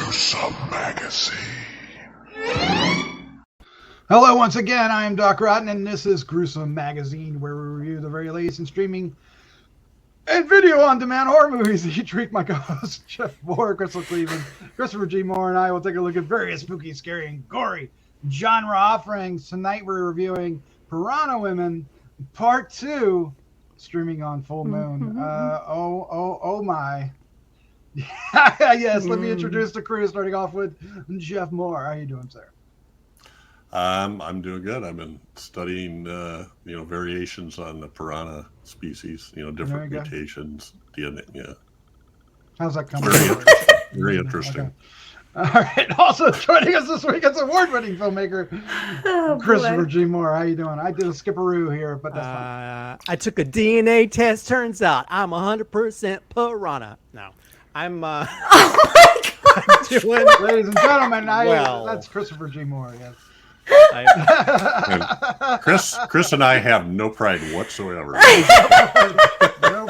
Gruesome Magazine. Hello once again, I am Doc Rotten, and this is Gruesome Magazine, where we review the very latest in streaming and video on demand horror movies. Each week, my co-host Jeff Mohr, Crystal Cleveland, Christopher G. Mohr, and I will take a look at various spooky, scary, and gory genre offerings. Tonight we're reviewing Piranha Women, Part 2, streaming on Full Moon. Oh my. Yes, let me introduce the crew, starting off with Jeff Mohr. How you doing, sir? I'm doing good. I've been studying, variations on the piranha species, different mutations, DNA. Yeah. How's that coming? Very interesting. Okay. All right. Also joining us this week is award-winning filmmaker Christopher G. Mohr. How you doing? I did a skipperoo here, but that's fine. I took a DNA test. Turns out I'm 100% piranha. No, I'm. Oh my God. Ladies and gentlemen, that's Christopher G. Mohr. Yes. Chris and I have no pride whatsoever. No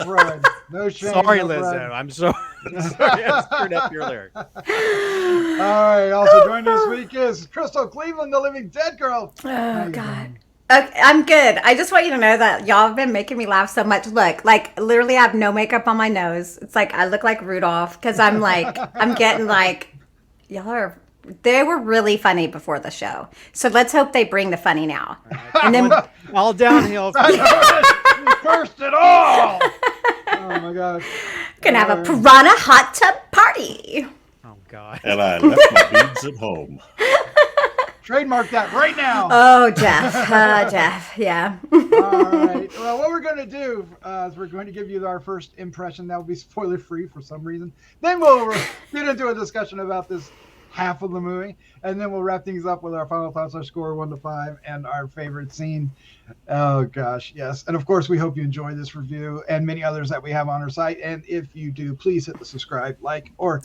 pride, no shame. Sorry, no Lizzo. pride. I'm sorry. I screwed up your lyric. All right. Also joining this week is Crystal Cleveland, the Living Dead Girl. Oh God. Okay, I'm good. I just want you to know that y'all have been making me laugh so much. Look, like literally, I have no makeup on my nose. It's like I look like Rudolph because I'm getting like, y'all are. They were really funny before the show. So let's hope they bring the funny now. Right. And then all downhill. First at all. Oh my God. Gonna have a piranha hot tub party. Oh God. And I left my beads at home. Trademark that right now. Oh, Jeff. Jeff. Yeah. All right. Well, what we're going to do is we're going to give you our first impression. That will be spoiler free for some reason. Then we'll get into a discussion about this half of the movie, and then we'll wrap things up with our final thoughts, our score 1 to 5, and our favorite scene. Oh gosh, yes. And of course, we hope you enjoy this review and many others that we have on our site. And if you do, please hit the subscribe, like, or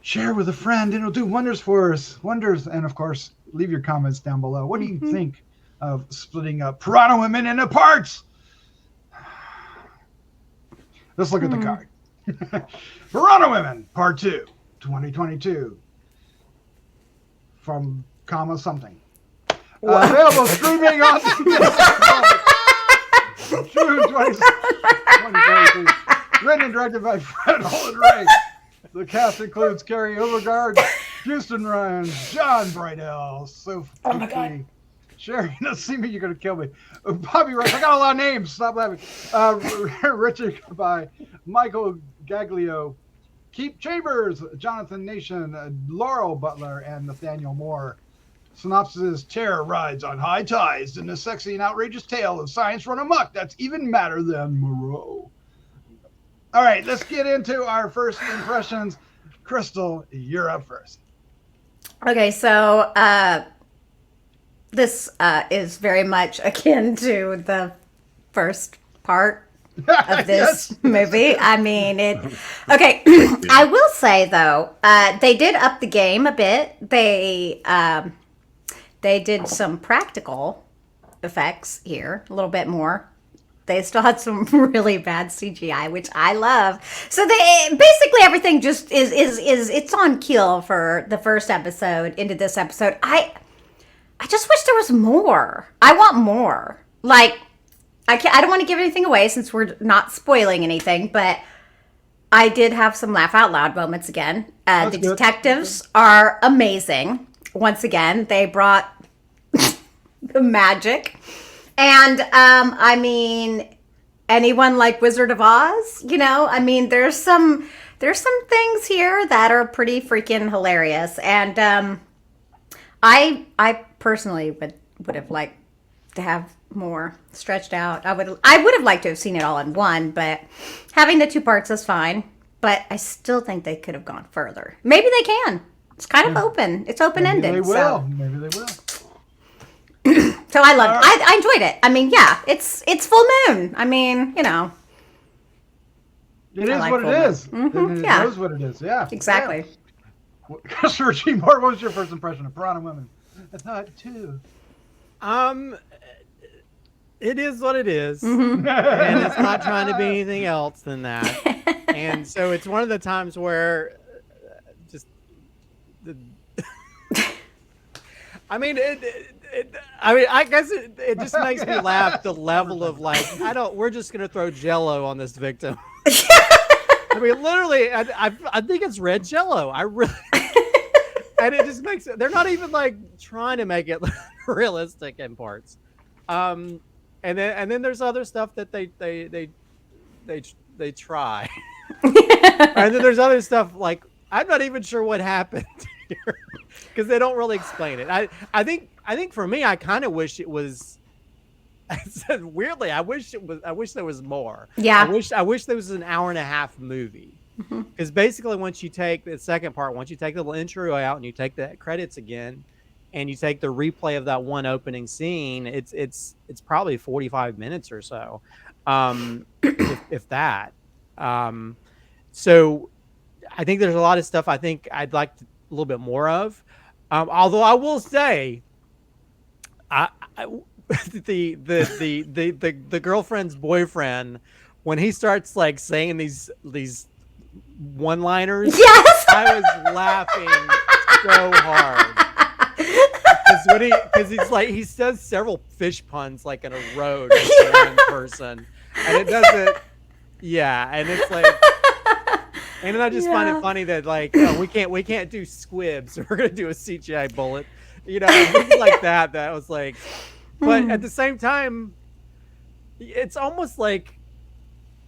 share with a friend. It'll do wonders for us. Wonders. And of course, leave your comments down below. What do you think of splitting up Piranha Women into parts? Let's look at the card. Piranha Women, Part 2, 2022. From something. Available streaming on June 2022. Written and directed by Fred Olen Ray. The cast includes Carrie, Overgaard, Houston Rhines, John Briddell, Puchley, Shary, Nassimi, you're gonna kill me. Bobby Rice, I got a lot of names. Stop laughing. Richard Gabai, Michael Gaglio, Keep Chambers, Jonathan Nation, Laurel, Butler, and Nathaniel Mohr. Synopsis: terror rides on high tides in the sexy and outrageous tale of science run amok that's even madder than Moreau. All right, let's get into our first impressions. Crystal, you're up first. Okay, so this is very much akin to the first part of this movie. I mean, okay. I will say though, they did up the game a bit. They did some practical effects here, a little bit more. They still had some really bad CGI, which I love. So they basically everything just is it's on kill for the first episode into this episode. I just wish there was more. I want more. Like, I don't want to give anything away since we're not spoiling anything, but I did have some laugh out loud moments again. The detectives are amazing. Once again, they brought the magic. And I mean, anyone like Wizard of Oz, I mean, there's some things here that are pretty freaking hilarious. And I personally would have liked to have more stretched out. I would have liked to have seen it all in one, but having the two parts is fine. But I still think they could have gone further. Maybe they can. It's kind of open. It's open-ended. Maybe they will. Maybe they will. So I loved it. I enjoyed it. I mean, yeah, it's full moon. I mean, It is what it is. It knows what it is. Yeah. Exactly. Yeah. Christopher G. Mohr, what was your first impression of Piranha Women? I thought too. It is what it is. And it's not trying to be anything else than that. And so it's one of the times where just I mean, I guess it just makes me laugh. The level of like, we're just gonna throw Jello on this victim. I mean, literally, I think it's red Jello. I really, and it just makes it. They're not even like trying to make it realistic in parts. And then there's other stuff that they try, and then there's other stuff like I'm not even sure what happened here because they don't really explain it. I think for me, I kind of wish it was. I said weirdly, I wish there was more. Yeah. I wish there was an hour and a half movie. Because basically, once you take the second part, once you take the little intro out and you take the credits again, and you take the replay of that one opening scene, it's probably 45 minutes or so, if that. So I think there's a lot of stuff I think I'd like a little bit more of. Although I will say, the girlfriend's boyfriend, when he starts like saying these one-liners, Yes. I was laughing so hard because he's like he says several fish puns like in a row to one person, and it doesn't. Yeah, and it's like, and then I just find it funny that like we can't do squibs, we're gonna do a CGI bullet, things like that. That was like. But at the same time, it's almost like,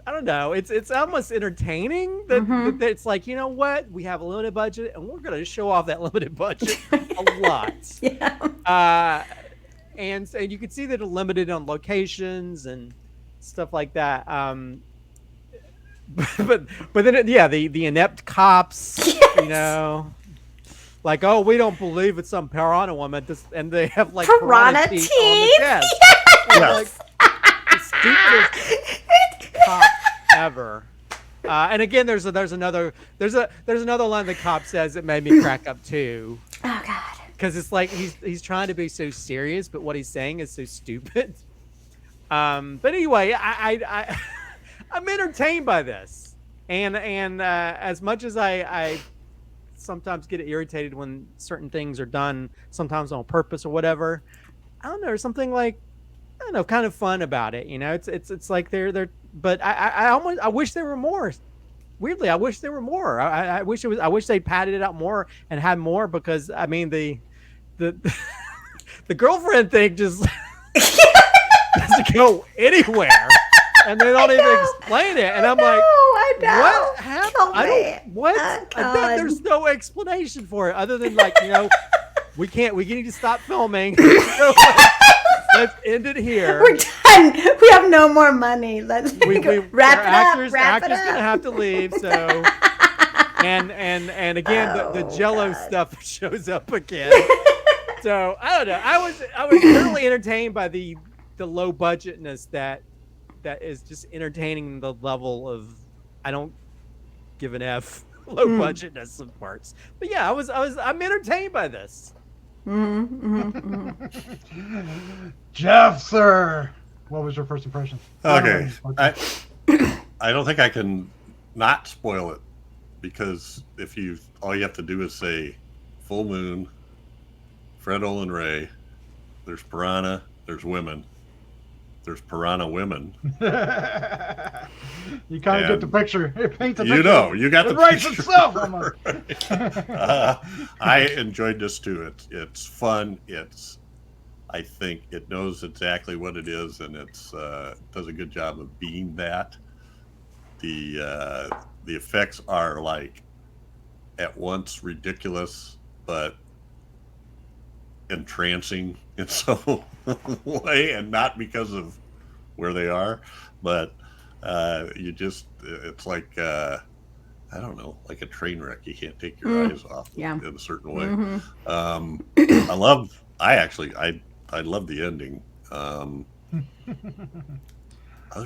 I don't know, it's almost entertaining that it's like, you know what, we have a limited budget and we're going to show off that limited budget a lot. Yeah. And you can see that it's limited on locations and stuff like that. But then, the inept cops, Yes. Like, oh, we don't believe it's some piranha woman, and they have like Piranha teeth teeth. on the chest. Yes. Like, the stupidest cop ever. And again, there's another line the cop says that made me crack up too. Oh God. Because it's like he's trying to be so serious, but what he's saying is so stupid. But anyway, I'm entertained by this, and as much as I sometimes get irritated when certain things are done, sometimes on purpose or whatever. I don't know, there's something like, I don't know, kind of fun about it. It's like they're. But I wish there were more. Weirdly, I wish there were more. I wish they padded it out more and had more, because I mean the girlfriend thing just doesn't go anywhere. And they don't even explain it, and I'm like, I know. what happened? I don't. What? Oh, I bet there's no explanation for it other than like, we need to stop filming. So, let's end it here. We're done. We have no more money. Let's wrap it up. Actors gonna have to leave. So, and again, the Jello stuff shows up again. So I don't know. I was thoroughly entertained by the low budgetness that is just entertaining, the level of I don't give an F low budgetness of parts. But yeah, I'm entertained by this. Jeff, sir, what was your first impression? Okay, I don't think I can not spoil it, because all you have to do is say full moon, Fred Olen Ray, there's piranha, there's women. There's piranha women. You kind of get the picture. It paints a picture. You got the writes picture. Itself. I enjoyed this too. It's fun. I think it knows exactly what it is, and it's does a good job of being that. The effects are like at once ridiculous but entrancing in some way, and not because of where they are, but it's like I don't know, like a train wreck. You can't take your eyes off in a certain way. I love the ending. Other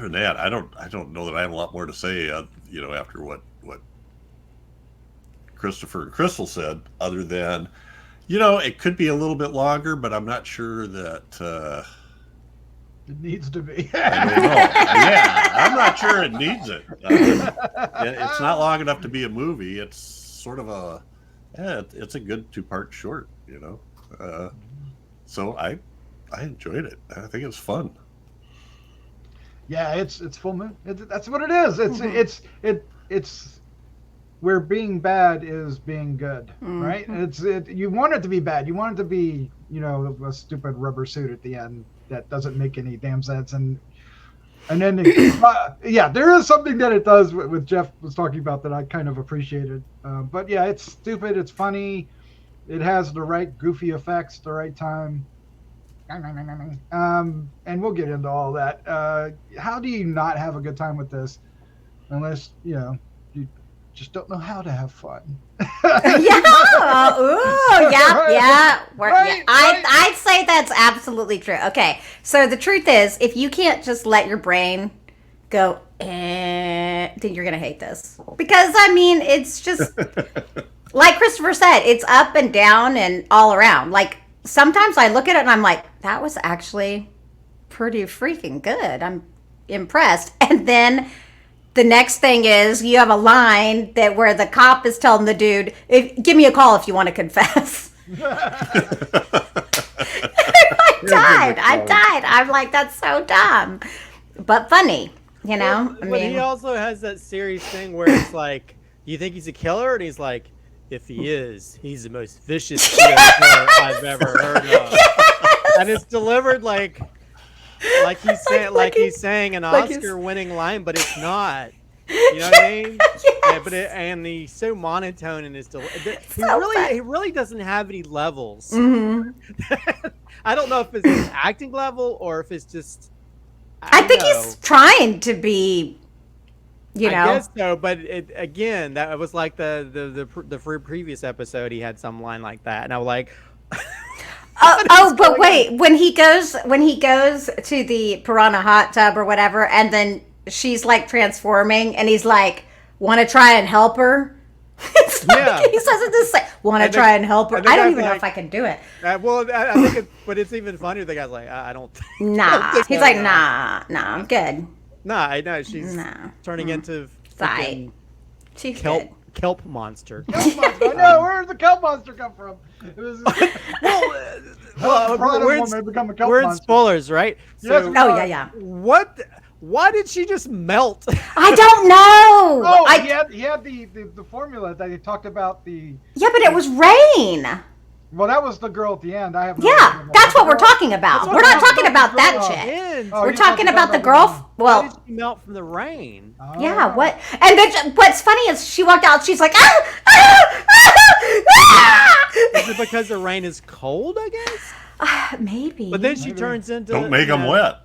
than that, I don't know that I have a lot more to say, after what Christopher and Crystal said, other than it could be a little bit longer, but I'm not sure that it needs to be. I don't know. Yeah, I'm not sure it needs it. It's not long enough to be a movie. It's sort of yeah, it's a good 2-part short, so I enjoyed it. I think it was fun. Yeah, it's full moon. That's what it is. It's where being bad is being good, right? You want it to be bad. You want it to be, a stupid rubber suit at the end that doesn't make any damn sense. And then, there is something that it does with Jeff was talking about that I kind of appreciated. But yeah, it's stupid. It's funny. It has the right goofy effects, the right time. And we'll get into all that. How do you not have a good time with this unless, you just don't know how to have fun? Yeah. Ooh, yeah, Right. yeah. Right. I'd say that's absolutely true. Okay, so the truth is, if you can't just let your brain go, then you're going to hate this. Because, I mean, it's just, like Christopher said, it's up and down and all around. Like, sometimes I look at it and I'm like, that was actually pretty freaking good. I'm impressed. And then the next thing is you have a line where the cop is telling the dude, give me a call if you want to confess. I died. I'm like, that's so dumb, but funny, But he also has that serious thing where it's like, you think he's a killer? And he's like, if he is, he's the most vicious killer I've ever heard of. And it's delivered like he's saying an Oscar-winning line, but it's not. You know what I mean? Yes. Yeah, and he's so monotone in his he really doesn't have any levels. Mm-hmm. I don't know if it's his acting level or if it's just. I think he's trying to be. I guess so, but again, that was like the previous episode. He had some line like that, and I was like, but wait, when he goes to the piranha hot tub or whatever, and then she's like transforming, and he's like, "Want to try and help her?" It's like, he says it this way, "Want to try and help her?" I don't even know if I can do it. I think but it's even funnier. The guy's like, I don't. Nah, he's like, nah, I'm good. Nah, I know she's turning into freaking She's kelp monster. Kelp monster. I know. Where did the kelp monster come from? It was we're in spoilers, right? Yes, So, yeah. Why did she just melt? I don't know. Oh, he had the formula that he talked about Yeah, but it was rain. Well, that was the girl at the end. I have that's what we're talking about. We're not talking about that chick. We're talking about the girl. Why did she melt from the rain? Yeah, what? And then what's funny is she walked out. She's like, Is it because the rain is cold? I guess. Maybe. But then she turns into. Don't make them wet.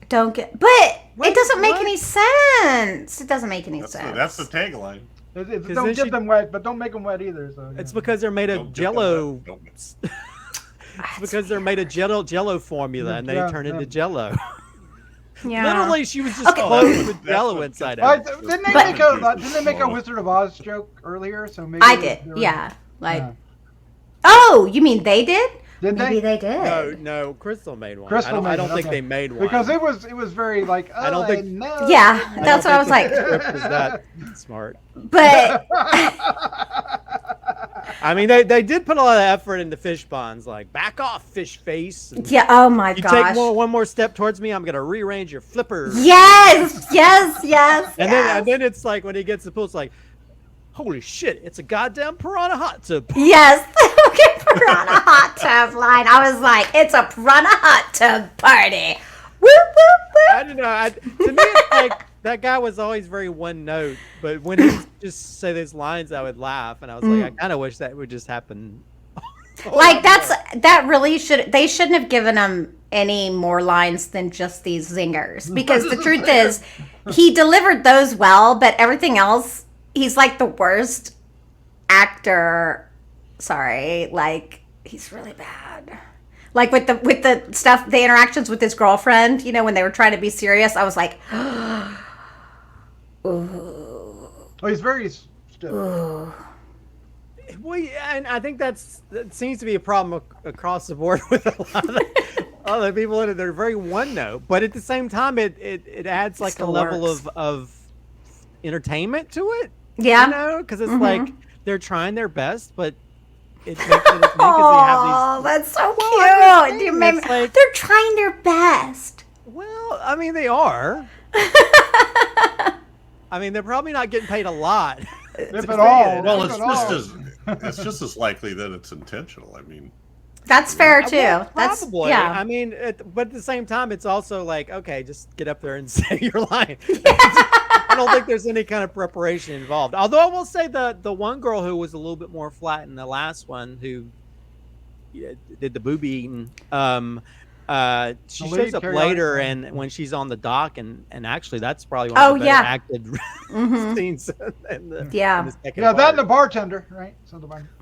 But it doesn't make any sense. It doesn't make any sense. That's the tagline. Don't get them wet, but don't make them wet either. So, It's because they're made of Jello. It's because they're made of Jello formula, and they turn into Jello. Yeah. Literally, she was just clothed with Jello inside out. Didn't they make a Wizard of Oz joke earlier? So maybe I did. Yeah. Oh, you mean they did? Maybe they did. No, Crystal made one. I don't think they made one. Because it was very like, I don't think. No. Yeah, that's what I was like. Is that smart? But I mean, they did put a lot of effort into fish ponds, like back off, fish face. Yeah. Oh my you gosh. take one more step towards me, I'm gonna rearrange your flippers. Yes. And then it's like when he gets the pool, it's like, holy shit, it's a goddamn piranha hot tub. Yes. Piranha hot tub line. I was like, it's a piranha hot tub party. Woo, woo, woo. I don't know. To me, it's like that guy was always very one note, but when he just say those lines, I would laugh, and I was like, I kind of wish that would just happen. Like that really they shouldn't have given him any more lines than just these zingers, because the truth is, he delivered those well, but everything else, he's like the worst actor. Sorry, like he's really bad. Like with the stuff, the interactions with his girlfriend, when they were trying to be serious, I was like, ooh. Oh, he's very stiff. Ooh. Well, yeah, and I think that seems to be a problem across the board with a lot of other people in it. They're very one note, but at the same time, it adds like a level of entertainment to it. Yeah, because it's like they're trying their best, but it makes it because they Oh, have that's so I'm cute. just You saying, made it's me- like- they're trying their best. these. Well, I mean, they are. I mean, they're probably not getting paid a lot. If at all. Well, If it's at all. it's just as likely that it's intentional. I mean, That's fair too. Well, That's probably. yeah. I mean, but at the same time, it's also like, okay, just get up there and say you're lying. I don't think there's any kind of preparation involved. Although I will say the one girl who was a little bit more flat in the last one, who did the booby eating, she The shows lead, up Carrie later, Armstrong. and when she's on the dock, and actually that's probably one of the better yeah. acted Mhm. scenes in the, Yeah. in the second Yeah, that part. and the bartender, right? So the bartender.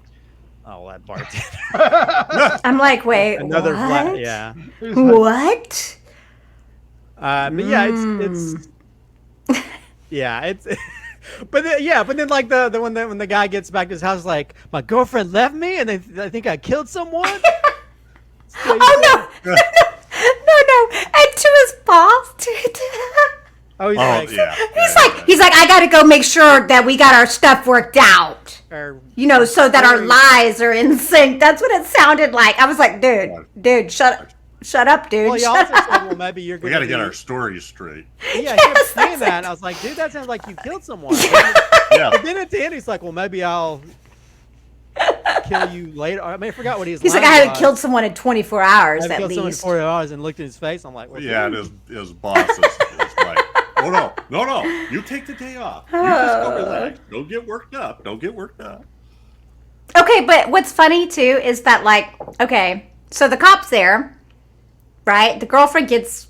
Oh, that bartender. I'm like, wait, Another what? flat, yeah. He's like, What? But yeah, it's yeah, it's but then like the when the guy gets back to his house, like, my girlfriend left me, and I think I killed someone. So Oh no, no! And to his boss, Oh, he's oh like, yeah. he's like, I gotta go make sure that we got our stuff worked out. or, You know, so that our Right. lies are in sync. That's what it sounded like. I was like, dude, shut up, dude. well, he shut also up. said, well, maybe you're We gonna got to get do- our stories straight. Yeah, he kept saying that, and I was like, dude, that sounds like you killed someone. Yeah. But then at the end, he's like, well, maybe I'll kill you later. I mean, I forgot what he was. He's like, I haven't killed someone in 24 hours I at killed someone in least. 40 hours, and looked in his face. I'm like, well, Yeah, and dude. his boss is like, oh no, you take the day off. You just go relax. Don't get worked up. Okay, but what's funny too is that, like, okay, so the cop's there, right? The girlfriend gets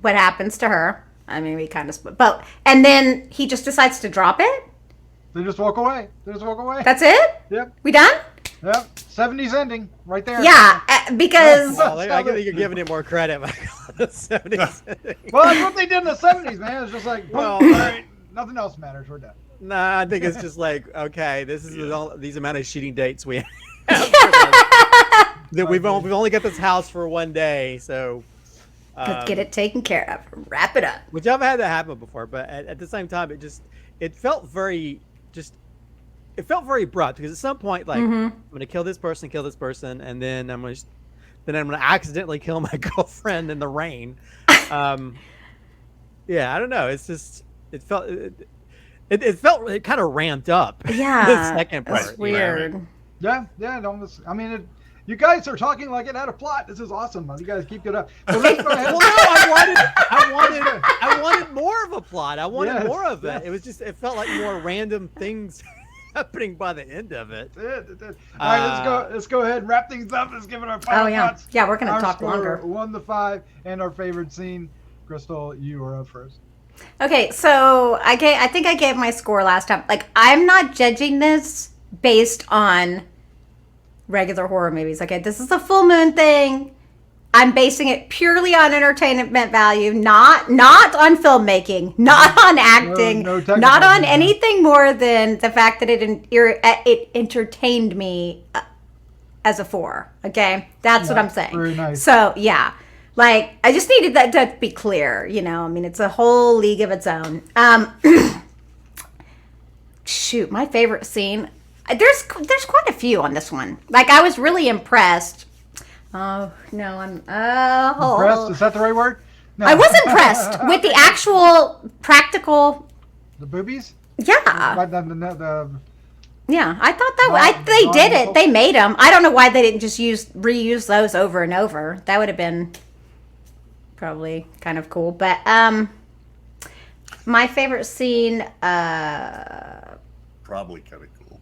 what happens to her. I mean, we kind of split, but and then he just decides to drop it. They just walk away. That's it. Yep. We done? Yep. 70s ending right there. Yeah, because Well, I think you're giving it more credit. The 70s. Well, that's what they did in the 70s, man. It's just like, boom, Well- all right, nothing else matters. We're done. Nah, I think it's just like, okay, this is these amount of shooting dates we have. That we've only got this house for one day, so let's get it taken care of. Wrap it up. which I've had that happen before, but at the same time, it felt very abrupt, because at some point, like, I'm gonna kill this person, and then I'm gonna accidentally kill my girlfriend in the rain. Yeah, I don't know. It's just it felt kind of ramped up. Yeah, the second that's part. weird. Yeah, it almost, I mean, you guys are talking like it had a plot. This is awesome. You guys keep it up. So let's go ahead. Well, no, I wanted more of a plot. I wanted Yes, more of it. yes. It was just, it felt like more random things happening by the end of it. It did. All right, let's go ahead and wrap things up. Let's give it our final Oh yeah, thoughts. yeah. We're gonna Our talk score, longer. 1 to 5, and our favorite scene. Crystal, you are up first. Okay, so I think I gave my score last time. Like, I'm not judging this based on regular horror movies. Okay, this is a full moon thing. I'm basing it purely on entertainment value, not on filmmaking, not on acting, no technical not on value. anything more than the fact that it entertained me as a 4. Okay, that's what Yeah, I'm saying. very nice. So yeah, like, I just needed that to be clear. You know, I mean, it's a whole league of its own. Shoot, my favorite scene. There's quite a few on this one. Like, I was really impressed. Oh no, Impressed? Is that the right word? No. I was impressed with the actual practical. The boobies? Yeah, Like the yeah. I thought that they did it. They made them. I don't know why they didn't just reuse those over and over. That would have been probably kind of cool. But my favorite scene. Probably kind of cool.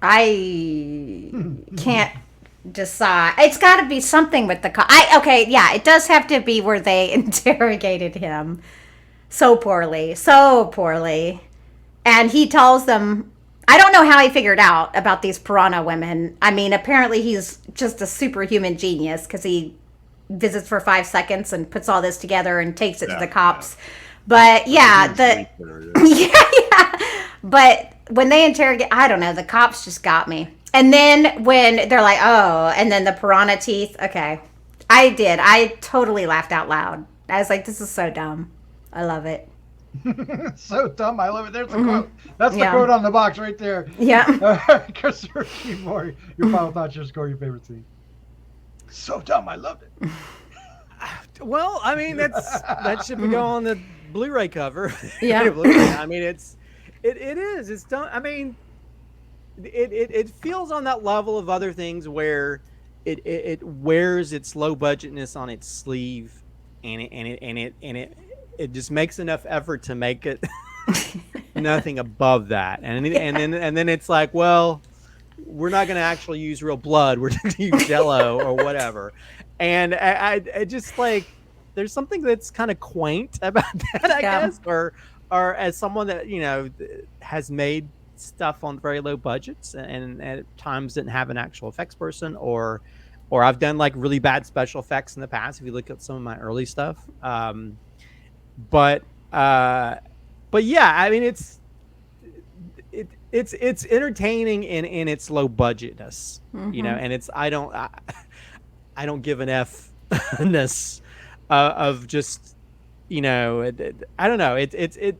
I can't decide. It's got to be something with the okay, yeah, it does have to be where they interrogated him so poorly, and he tells them. I don't know how he figured out about these piranha women. I mean, apparently he's just a superhuman genius, because he visits for 5 seconds and puts all this together and takes it to the cops. But yeah, yeah. But when they interrogate, I don't know, the cops just got me. And then when they're like, oh, and then the piranha teeth. Okay, I totally laughed out loud. I was like, this is so dumb. I love it. So dumb, I love it. There's the quote. That's the Yeah. quote on the box right there. Yeah. Christopher T. Mohr, your final thoughts, your score, your favorite scene. So dumb, I loved it. Well, I mean, that should go on the Blu-ray cover. Yeah. Blu-ray. I mean, it is. It's done. I mean, it feels on that level of other things where it wears its low budgetness on its sleeve, and it just makes enough effort to make it nothing above that. And then it's like, well, we're not going to actually use real blood. We're going to use Jello or whatever. And I just like, there's something that's kind of quaint about that, I guess, or as someone that, you know, has made stuff on very low budgets and at times didn't have an actual effects person, or I've done like really bad special effects in the past. If you look at some of my early stuff, but yeah, I mean, it's entertaining in its low budgetness, you know, and I don't give an F-ness of just, you know, I don't know. It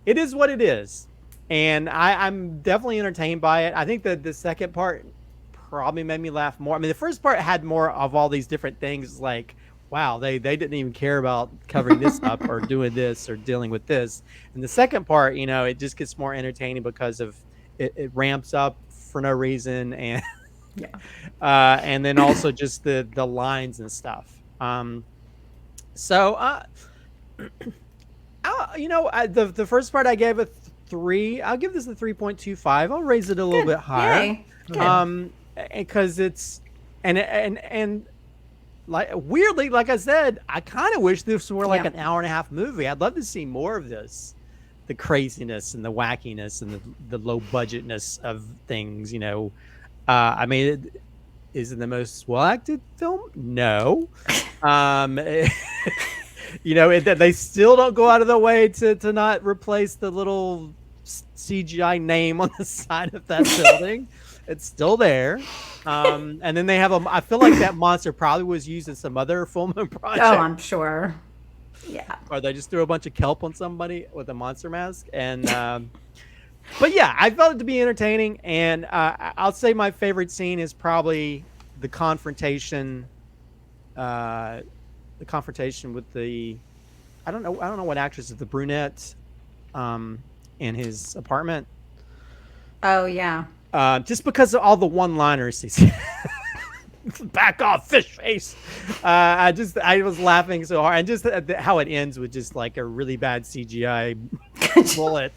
is what it is. And I'm definitely entertained by it. I think that the second part probably made me laugh more. I mean, the first part had more of all these different things like, wow, they didn't even care about covering this up or doing this or dealing with this. And the second part, you know, it just gets more entertaining because of it ramps up for no reason, and and then also just the lines and stuff. You know, the first part I gave a 3. I'll give this a 3.25. I'll raise it a little bit higher. Because it's and like weirdly, like I said, I kind of wish this were like an hour and a half movie. I'd love to see more of this, the craziness and the wackiness and the low budgetness of things. You know, I mean, is it the most well acted film? No. You know, they still don't go out of their way to not replace the little CGI name on the side of that building. It's still there. And then they have I feel like that monster probably was used in some other filming project. Oh, I'm sure. Yeah. Or they just threw a bunch of kelp on somebody with a monster mask. And but yeah, I felt it to be entertaining. And I'll say my favorite scene is probably the confrontation. The confrontation with the I don't know what actress is the brunette in his apartment. Oh yeah. Just because of all the one-liners he's back off, fish face. I was laughing so hard, and just how it ends with just like a really bad CGI bullet.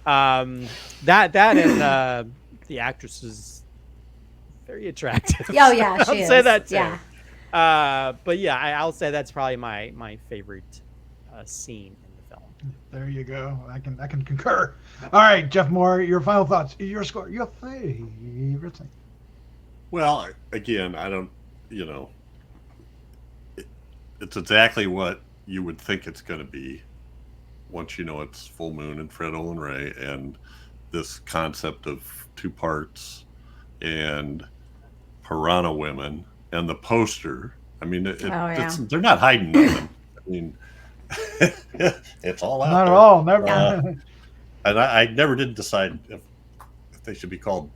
That and the actress is very attractive. Oh yeah, she I'll is. say that too. Yeah. But yeah, I'll say that's probably my favorite scene in the film. There you go. I can concur. All right, Jeff Mohr, your final thoughts, your score, your favorite thing. Well, again, I don't, you know, it's exactly what you would think it's going to be once you know it's full moon and Fred Olen Ray, and this concept of 2 parts and Piranha Women and the poster. I mean, they're not hiding nothing. I mean, it's all out Not there. at all. Never. And I never did decide if they should be called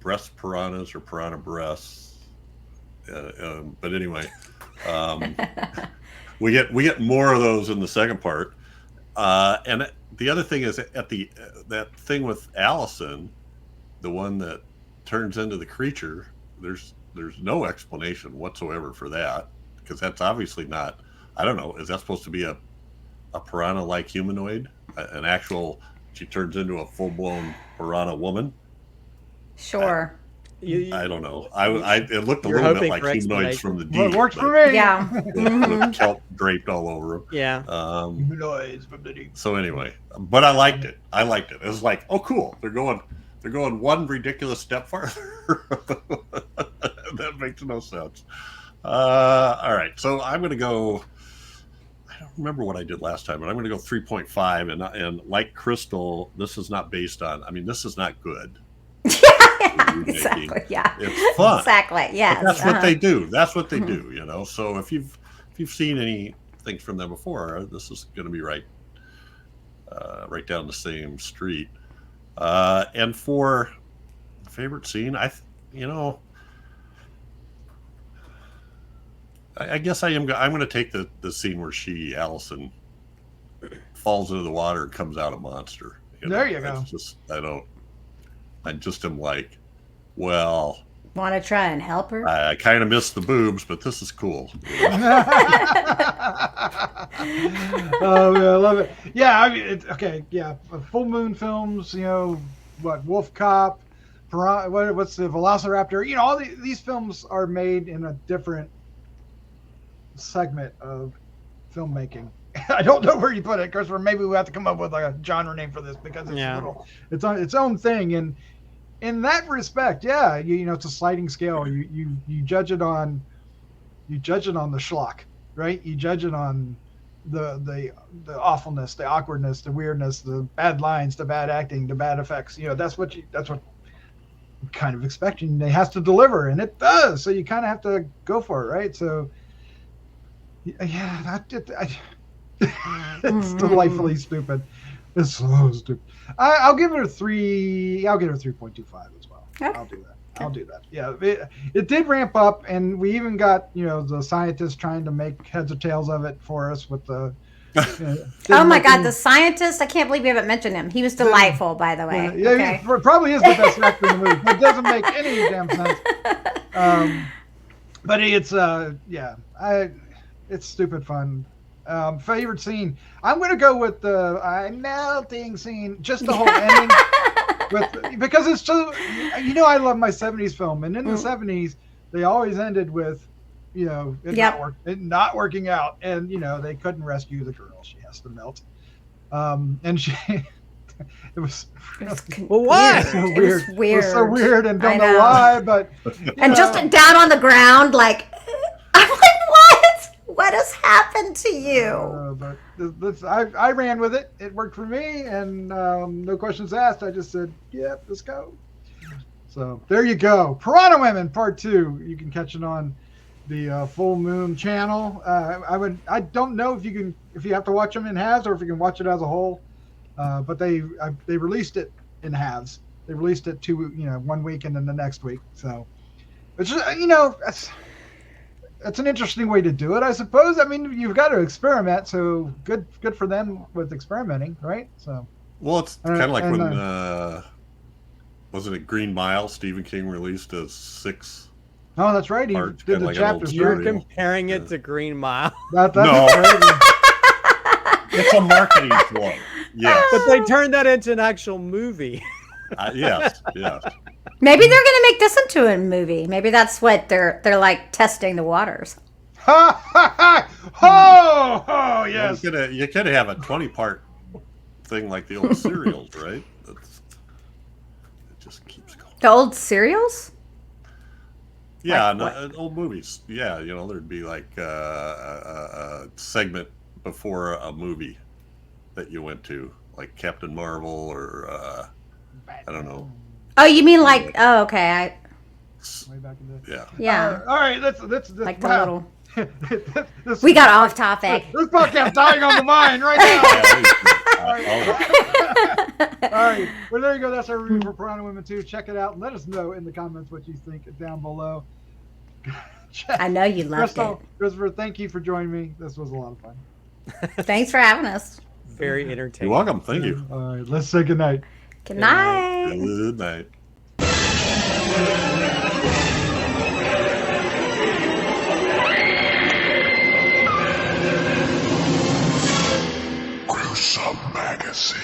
breast piranhas or piranha breasts. But anyway, we get more of those in the second part. And the other thing is at that thing with Allison, the one that turns into the creature. There's no explanation whatsoever for that, because that's obviously not. I don't know. Is that supposed to be a piranha-like humanoid? An actual? She turns into a full-blown piranha woman. Sure. I don't know. It looked a You're little bit hoping like for humanoids explanation. from the deep. Well, it works for me. Yeah. With kelp draped all over them. Yeah. Humanoids from the deep. So anyway, but I liked it. It was like, oh, cool. They're going one ridiculous step farther. That makes no sense. All right, so I'm going to go. I don't remember what I did last time, but I'm going to go 3.5. And like Crystal, this is not based on. I mean, this is not good. Exactly. Yeah. It's fun. Exactly. Yes. But that's what they do. That's what they do. You know. So if you've seen anything from them before, this is going to be right right down the same street. And for favorite scene, I guess I'm going to take the scene where Allison, falls into the water and comes out a monster. There you go. It's just, I just am like, well, Want to try and help her? I kind of miss the boobs, but this is cool. Oh, yeah, I love it. Yeah, I mean, okay, yeah. Full Moon Films, Wolf Cop, what's the Velociraptor? All these films are made in a different segment of filmmaking. I don't know where you put it, Christopher. Maybe we have to come up with like a genre name for this because it's on its own thing. And in that respect, yeah, it's a sliding scale. You judge it on the schlock, right? You judge it on the awfulness, the awkwardness, the weirdness, the bad lines, the bad acting, the bad effects. That's what you're kind of expecting. It has to deliver, and it does. So you kind of have to go for it, right? So yeah, it's delightfully stupid. It's so stupid. I'll give it a 3. I'll give it a 3.25 as well. Okay. I'll do that. Yeah, it did ramp up, and we even got the scientists trying to make heads or tails of it for us with the. Oh my God, the scientist! I can't believe you haven't mentioned him. He was delightful, by the way. Yeah, okay. He probably is the best actor in the movie. It doesn't make any damn sense. But it's stupid fun. Favorite scene? I'm going to go with the I'm melting scene. Just the whole ending. Because it's so, I love my 70s film. And in the 70s, they always ended with, it not working out. And, they couldn't rescue the girl. She has to melt. And she, it was why? So weird. It was weird. It was so weird and don't know why, but. And just down on the ground, like, I'm like, what? What has happened to you? But I ran with it. It worked for me, and no questions asked. I just said, "Yep, let's go." So there you go. Piranha Women Part 2. You can catch it on the Full Moon channel. I don't know if you have to watch them in halves or if you can watch it as a whole. But they released it in halves. They released it 1 week and then the next week. So it's just, that's an interesting way to do it, I suppose. I mean, you've got to experiment, so good for them with experimenting, right? So. Well, it's kind of like when wasn't it Green Mile? Stephen King released a 6. Oh, that's right. He did the chapters. You're comparing it to Green Mile. No, it's a marketing flaw. Yes, but they turned that into an actual movie. Yes. Maybe they're going to make this into a movie. Maybe that's what they're like, testing the waters. Ha ha ha! Oh yes. Well, you could have a 20-part thing like the old serials, right? It just keeps going. The old serials? Yeah, old movies. Yeah, there'd be like a segment before a movie that you went to, like Captain Marvel or I don't know. Oh, you mean like? Oh, okay. Way back in the Yeah. All right. Let's like the little. We got off topic. This podcast dying on the mind right now. All right. Well, there you go. That's our review for Piranha Women 2. Check it out and let us know in the comments what you think down below. I know you loved it. Christopher, thank you for joining me. This was a lot of fun. Thanks for having us. Very entertaining. You're welcome. Thank you. All right. Let's say goodnight. Good night. Good night. Gruesome Magazine.